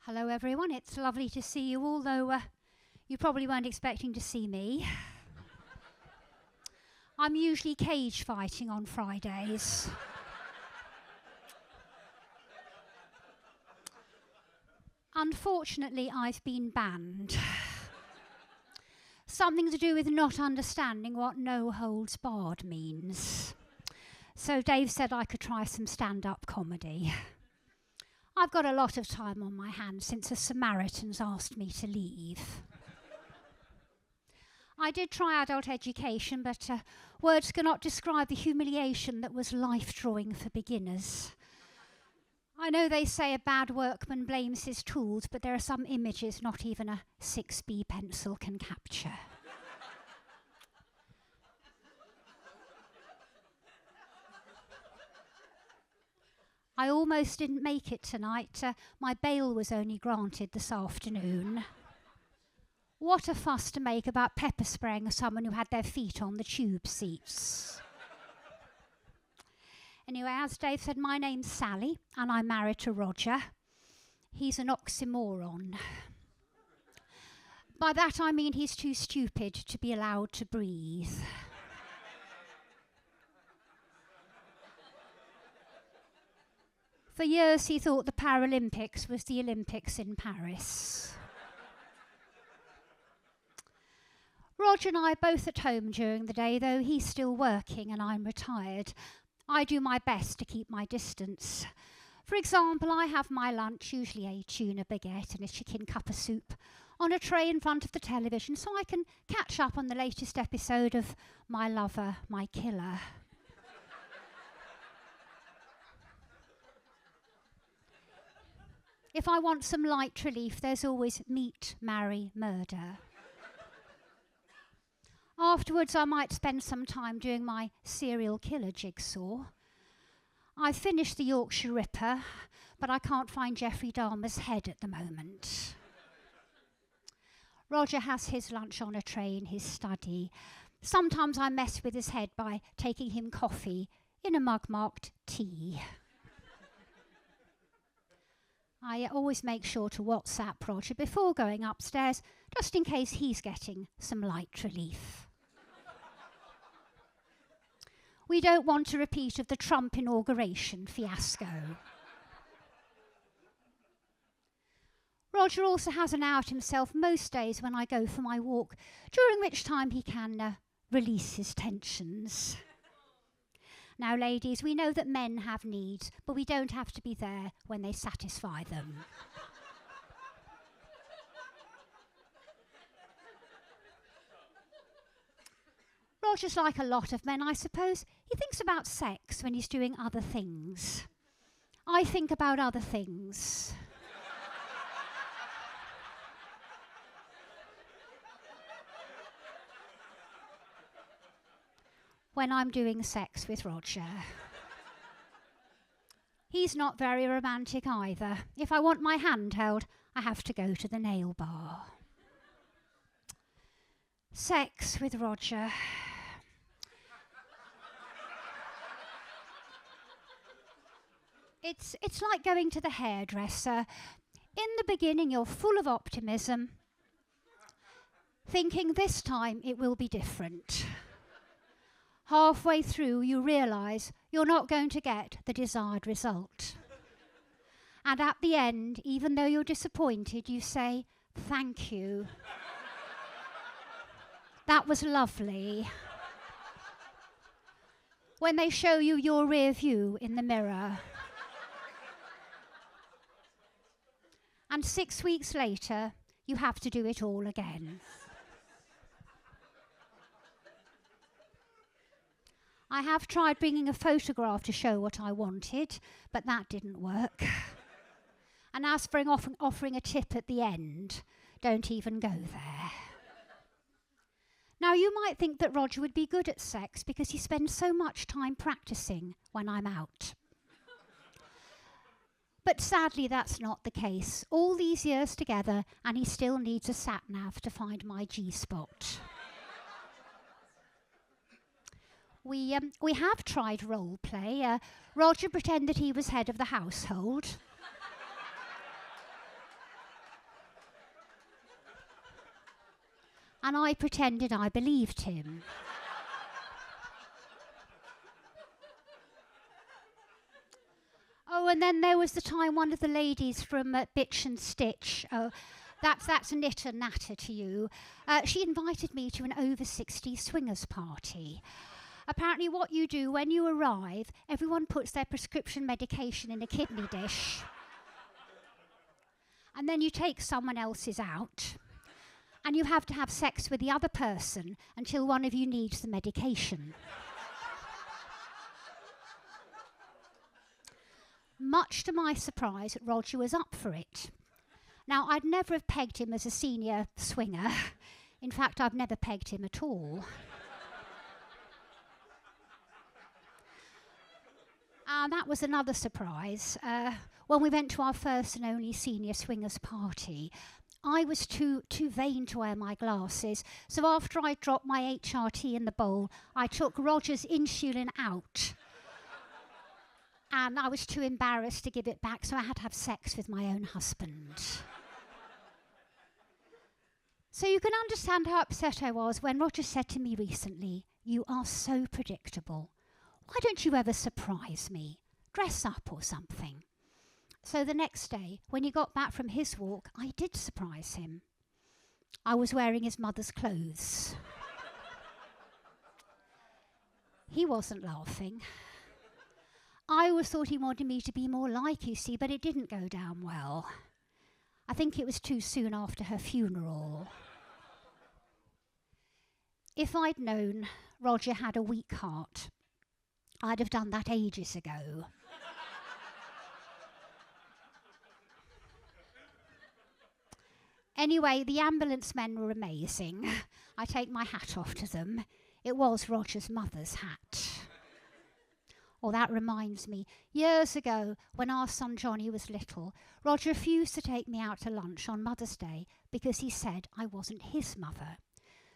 Hello everyone, it's lovely to see you, although you probably weren't expecting to see me. I'm usually cage fighting on Fridays. Unfortunately, I've been banned. Something to do with not understanding what no holds barred means. So Dave said I could try some stand-up comedy. I've got a lot of time on my hands since the Samaritans asked me to leave. I did try adult education, but words cannot describe the humiliation that was life drawing for beginners. I know they say a bad workman blames his tools, but there are some images not even a 6B pencil can capture. I almost didn't make it tonight. My bail was only granted this afternoon. What a fuss to make about pepper spraying someone who had their feet on the tube seats. Anyway, as Dave said, my name's Sally and I'm married to Roger. He's an oxymoron. By that I mean he's too stupid to be allowed to breathe. For years he thought the Paralympics was the Olympics in Paris. Roger and I are both at home during the day, though he's still working and I'm retired. I do my best to keep my distance. For example, I have my lunch, usually a tuna baguette and a chicken cup of soup, on a tray in front of the television so I can catch up on the latest episode of My Lover, My Killer. If I want some light relief, there's always Meet, Marry, Murder. Afterwards, I might spend some time doing my serial killer jigsaw. I've finished the Yorkshire Ripper, but I can't find Jeffrey Dahmer's head at the moment. Roger has his lunch on a tray in his study. Sometimes I mess with his head by taking him coffee in a mug marked tea. I always make sure to WhatsApp Roger before going upstairs, just in case he's getting some light relief. We don't want a repeat of the Trump inauguration fiasco. Roger also has an hour to himself most days when I go for my walk, during which time he can release his tensions. Now, ladies, we know that men have needs, but we don't have to be there when they satisfy them. Roger's like a lot of men, I suppose. He thinks about sex when he's doing other things. I think about other things. When I'm doing sex with Roger. He's not very romantic either. If I want my hand held, I have to go to the nail bar. Sex with Roger. It's like going to the hairdresser. In the beginning, you're full of optimism, thinking this time it will be different. Halfway through, you realise you're not going to get the desired result. And at the end, even though you're disappointed, you say, "Thank you. That was lovely." When they show you your rear view in the mirror. And 6 weeks later, you have to do it all again. I have tried bringing a photograph to show what I wanted, but that didn't work. And as for offering a tip at the end, don't even go there. Now, you might think that Roger would be good at sex because he spends so much time practicing when I'm out. But sadly, that's not the case. All these years together, and he still needs a sat-nav to find my G-spot. We have tried role play. Roger pretended he was head of the household. and I pretended I believed him. Oh, and then there was the time one of the ladies from Bitch and Stitch, that's a knitter natter to you, she invited me to an over-60 swingers party. Apparently what you do when you arrive, everyone puts their prescription medication in a kidney dish. And then you take someone else's out. And you have to have sex with the other person until one of you needs the medication. Much to my surprise, Roger was up for it. Now, I'd never have pegged him as a senior swinger. In fact, I've never pegged him at all. And that was another surprise. When we went to our first and only senior swingers party, I was too vain to wear my glasses, so after I dropped my HRT in the bowl, I took Roger's insulin out. And I was too embarrassed to give it back, so I had to have sex with my own husband. So you can understand how upset I was when Roger said to me recently, "You are so predictable. Why don't you ever surprise me? Dress up or something." So the next day, when he got back from his walk, I did surprise him. I was wearing his mother's clothes. He wasn't laughing. I always thought he wanted me to be more like you, see, but it didn't go down well. I think it was too soon after her funeral. If I'd known Roger had a weak heart, I'd have done that ages ago. Anyway, the ambulance men were amazing. I take my hat off to them. It was Roger's mother's hat. Oh, that reminds me, years ago, when our son Johnny was little, Roger refused to take me out to lunch on Mother's Day because he said I wasn't his mother.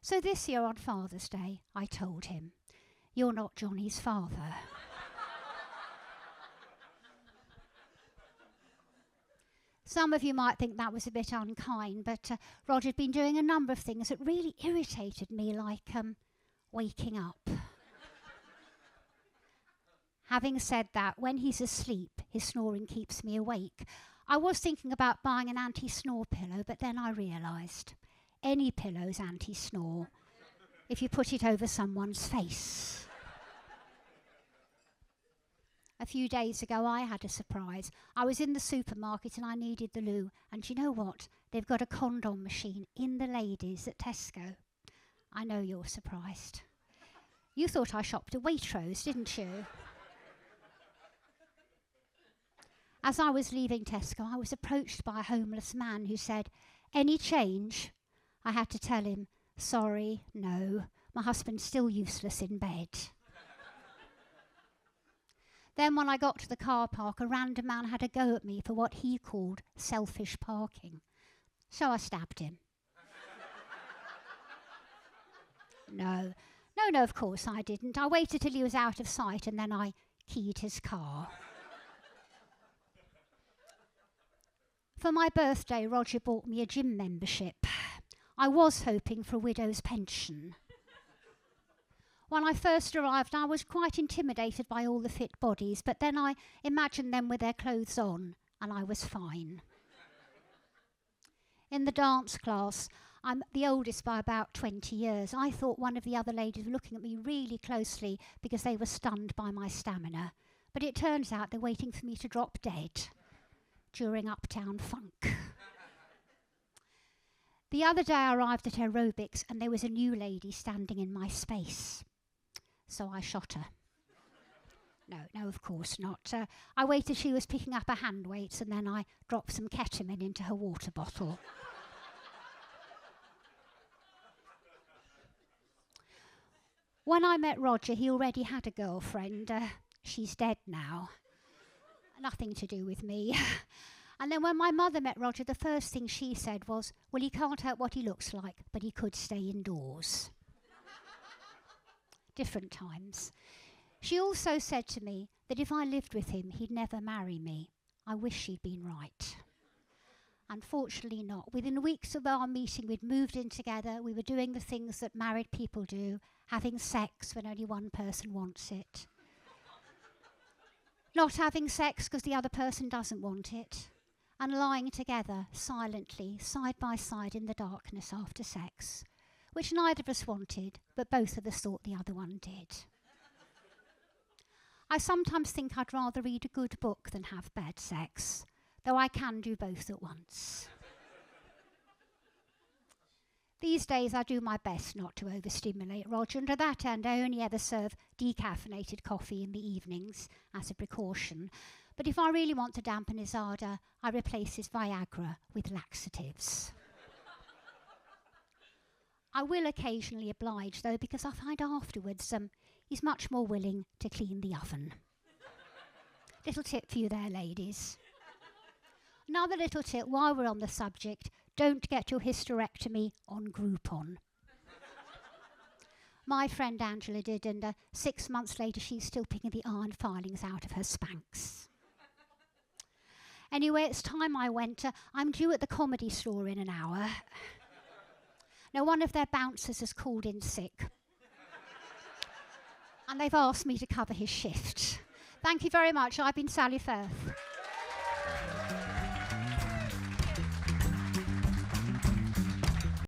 So this year on Father's Day, I told him, "You're not Johnny's father." Some of you might think that was a bit unkind, but Roger had been doing a number of things that really irritated me, like waking up. Having said that, when he's asleep, his snoring keeps me awake. I was thinking about buying an anti-snore pillow, but then I realised any pillow's anti-snore if you put it over someone's face. A few days ago, I had a surprise. I was in the supermarket and I needed the loo. And do you know what? They've got a condom machine in the ladies at Tesco. I know you're surprised. You thought I shopped at Waitrose, didn't you? As I was leaving Tesco, I was approached by a homeless man who said, "Any change?" I had to tell him, "Sorry, no. My husband's still useless in bed." Then when I got to the car park, a random man had a go at me for what he called selfish parking. So I stabbed him. No, of course I didn't. I waited till he was out of sight and then I keyed his car. For my birthday, Roger bought me a gym membership. I was hoping for a widow's pension. When I first arrived, I was quite intimidated by all the fit bodies, but then I imagined them with their clothes on, and I was fine. In the dance class, I'm the oldest by about 20 years. I thought one of the other ladies were looking at me really closely because they were stunned by my stamina. But it turns out they're waiting for me to drop dead during Uptown Funk. The other day I arrived at aerobics and there was a new lady standing in my space. So I shot her. No, of course not. I waited she was picking up her hand weights and then I dropped some ketamine into her water bottle. When I met Roger, he already had a girlfriend. She's dead now. Nothing to do with me. And then when my mother met Roger, the first thing she said was, "Well, he can't help what he looks like, but he could stay indoors." Different times. She also said to me that if I lived with him, he'd never marry me. I wish she'd been right. Unfortunately not. Within weeks of our meeting, we'd moved in together. We were doing the things that married people do, having sex when only one person wants it. Not having sex because the other person doesn't want it. And lying together, silently, side by side in the darkness after sex, which neither of us wanted, but both of us thought the other one did. I sometimes think I'd rather read a good book than have bad sex, though I can do both at once. These days I do my best not to overstimulate Roger, and to that end I only ever serve decaffeinated coffee in the evenings as a precaution. But if I really want to dampen his ardour, I replace his Viagra with laxatives. I will occasionally oblige, though, because I find afterwards he's much more willing to clean the oven. Little tip for you there, ladies. Another little tip while we're on the subject: don't get your hysterectomy on Groupon. My friend Angela did, and 6 months later she's still picking the iron filings out of her Spanx. Anyway, it's time I went. I'm due at the Comedy Store in an hour. Now, one of their bouncers has called in sick, and they've asked me to cover his shift. Thank you very much. I've been Sally Firth.